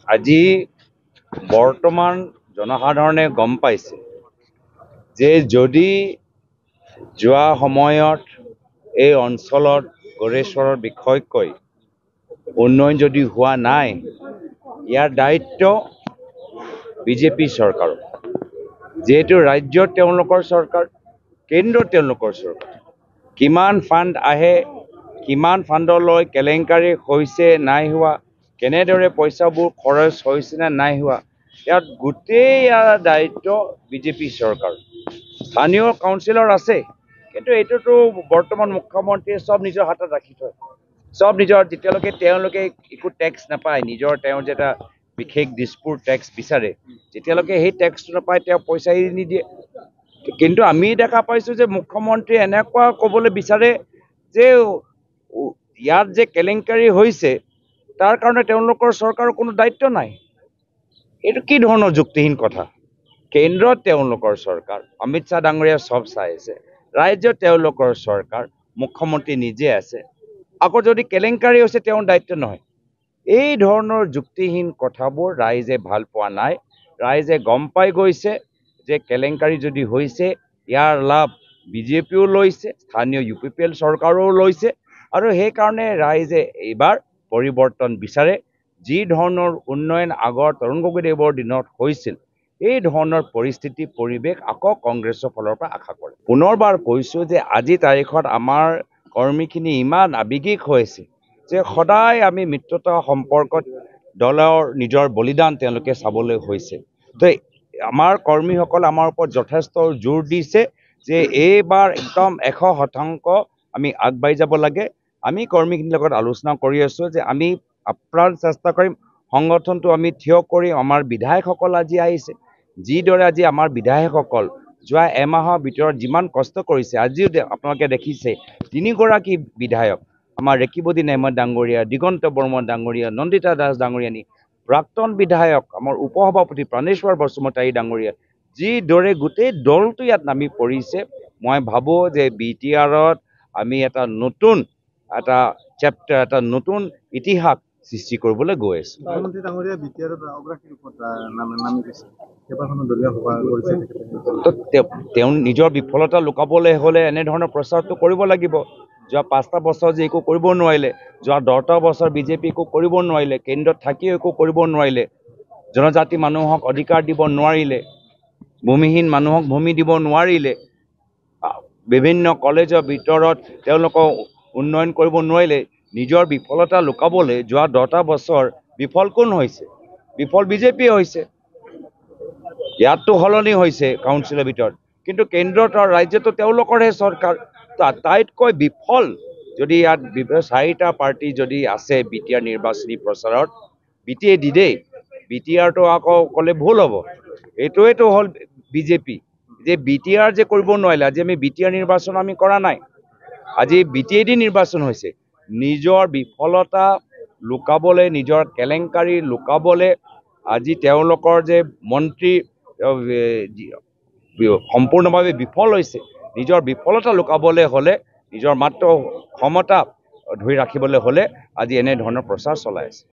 আজি বৰ্তমান জনসাধাৰণে গম পাইছে যে যদি যোৱা সময়ত এই অঞ্চলত গড়েশ্বৰৰ বিষয়কৈ উন্নয়ন যদি হোৱা নাই, ইয়াৰ দায়িত্ব বিজেপি চৰকাৰৰ। যিহেতু ৰাজ্যত তেওঁলোকৰ চৰকাৰ, কেন্দ্ৰত তেওঁলোকৰ চৰকাৰ। কিমান ফাণ্ড আহে, কিমান ফাণ্ডলৈ কেলেংকাৰী হৈছে নাই হোৱা, কেনেদৰে পইচাবোৰ খৰচ হৈছে নে নাই হোৱা, ইয়াত গোটেই ইয়াৰ দায়িত্ব বিজেপি চৰকাৰ। স্থানীয় কাউন্সিলৰ আছে, কিন্তু এইটোতো বৰ্তমান মুখ্যমন্ত্ৰীয়ে চব নিজৰ হাতত ৰাখি থয়। চব নিজৰ, যেতিয়ালৈকে তেওঁলোকে একো টেক্স নাপায়, তেওঁৰ যে এটা বিশেষ দিছপুৰ টেক্স বিচাৰে, যেতিয়ালৈকে সেই টেক্সটো নাপায় তেওঁ পইচা এৰি নিদিয়ে। কিন্তু আমি দেখা পাইছোঁ যে মুখ্যমন্ত্ৰীয়ে এনেকুৱা ক'বলৈ বিচাৰে যে ইয়াত যে কেলেংকাৰী হৈছে তাৰ কাৰণে তেওঁলোকৰ চৰকাৰৰ কোনো দায়িত্ব নাই। এইটো কি ধৰণৰ যুক্তিহীন কথা? কেন্দ্ৰত তেওঁলোকৰ চৰকাৰ, অমিত শ্বাহ ডাঙৰীয়া চব চাই আছে, ৰাজ্যত তেওঁলোকৰ চৰকাৰ, মুখ্যমন্ত্ৰী নিজে আছে, আকৌ যদি কেলেংকাৰী হৈছে তেওঁৰ দায়িত্ব নহয়। এই ধৰণৰ যুক্তিহীন কথাবোৰ ৰাইজে ভাল পোৱা নাই। ৰাইজে গম পাই গৈছে যে কেলেংকাৰী যদি হৈছে, ইয়াৰ লাভ বিজেপিও লৈছে, স্থানীয় UPPL চৰকাৰো লৈছে, আৰু সেইকাৰণে ৰাইজে এইবাৰ পৰিৱৰ্তন বিচাৰে। যি ধৰণৰ উন্নয়ন আগৰ তৰুণ গগৈদেৱৰ দিনত হৈছিল, এই ধৰণৰ পৰিস্থিতি পৰিৱেশ আকৌ কংগ্ৰেছৰ ফালৰ পৰা আশা কৰে। পুনৰবাৰ কৈছোঁ যে আজি তাৰিখত আমাৰ কৰ্মীখিনি ইমান আৱেগিক হৈছে যে সদায় আমি মিত্ৰতা সম্পৰ্কত দলৰ নিজৰ বলিদান তেওঁলোকে চাবলৈ হৈছে। তো আমাৰ কৰ্মীসকল আমাৰ ওপৰত যথেষ্ট জোৰ দিছে যে এইবাৰ একদম 100% আমি আগবাঢ়ি যাব লাগে। আমি কৰ্মীখিনিৰ লগত আলোচনা কৰি আছোঁ যে আমি আপ্ৰাণ চেষ্টা কৰিম, সংগঠনটো আমি থিয় কৰিম। আমাৰ বিধায়কসকল আজি আহিছে, যিদৰে আজি আমাৰ বিধায়কসকল যোৱা এমাহৰ ভিতৰত যিমান কষ্ট কৰিছে, আজিও আপোনালোকে দেখিছে 3গৰাকী বিধায়ক, আমাৰ ৰেকিবুদ্দিন আহমেদ ডাঙৰীয়া, দিগন্ত বৰ্মন ডাঙৰীয়া, নন্দিতা দাস ডাঙৰীয়ানী, প্ৰাক্তন বিধায়ক আমাৰ উপসভাপতি প্ৰাণেশ্বৰ বসুমতাৰী ডাঙৰীয়া, যিদৰে গোটেই দলটো ইয়াত নামি পৰিছে। মই ভাবোঁ যে BTRত আমি এটা নতুন চেপ্টাৰ, এটা নতুন ইতিহাস সৃষ্টি কৰিবলৈ গৈ আছোঁ। তেওঁ নিজৰ বিফলতা লুকাবলৈ হ'লে এনেধৰণৰ প্ৰচাৰটো কৰিব লাগিব। যোৱা 5টা বছৰ যে একো কৰিব নোৱাৰিলে, যোৱা 10টা বছৰ বিজেপি একো কৰিব নোৱাৰিলে, কেন্দ্ৰত থাকিও একো কৰিব নোৱাৰিলে, জনজাতি মানুহক অধিকাৰ দিব নোৱাৰিলে, ভূমিহীন মানুহক ভূমি দিব নোৱাৰিলে, বিভিন্ন কলেজৰ ভিতৰত তেওঁলোকক উন্নয়ন কৰিব নোৱাৰিলে। নিজৰ বিফলতা লুকাবলৈ যোৱা 10টা বছৰ বিফল কোন হৈছে? বিফল বিজেপি হৈছে। ইয়াততো সলনি হৈছে কাউন্সিলৰ ভিতৰত, কিন্তু কেন্দ্ৰত আৰু ৰাজ্যতো তেওঁলোকৰহে চৰকাৰ। তো আটাইতকৈ বিফল যদি ইয়াত 4টা পাৰ্টি যদি আছে BTR নিৰ্বাচনী প্ৰচাৰত, BTAD দেই, BTRটো আকৌ ক'লে ভুল হ'ব। এইটোৱেতো হ'ল বিজেপি, যে BTR যে কৰিব নোৱাৰিলে। আজি আমি BTR নিৰ্বাচন আমি কৰা নাই, আজি BTAD নিৰ্বাচন হৈছে। নিজৰ বিফলতা লুকাবলৈ, নিজৰ কেলেংকাৰী লুকাবলৈ আজি তেওঁলোকৰ যে মন্ত্ৰী সম্পূৰ্ণভাৱে বিফল হৈছে। নিজৰ বিফলতা লুকাবলৈ হ'লে, নিজৰ মাত্ৰ ক্ষমতা ধৰি ৰাখিবলৈ হ'লে আজি এনেধৰণৰ প্ৰচাৰ চলাই আছে।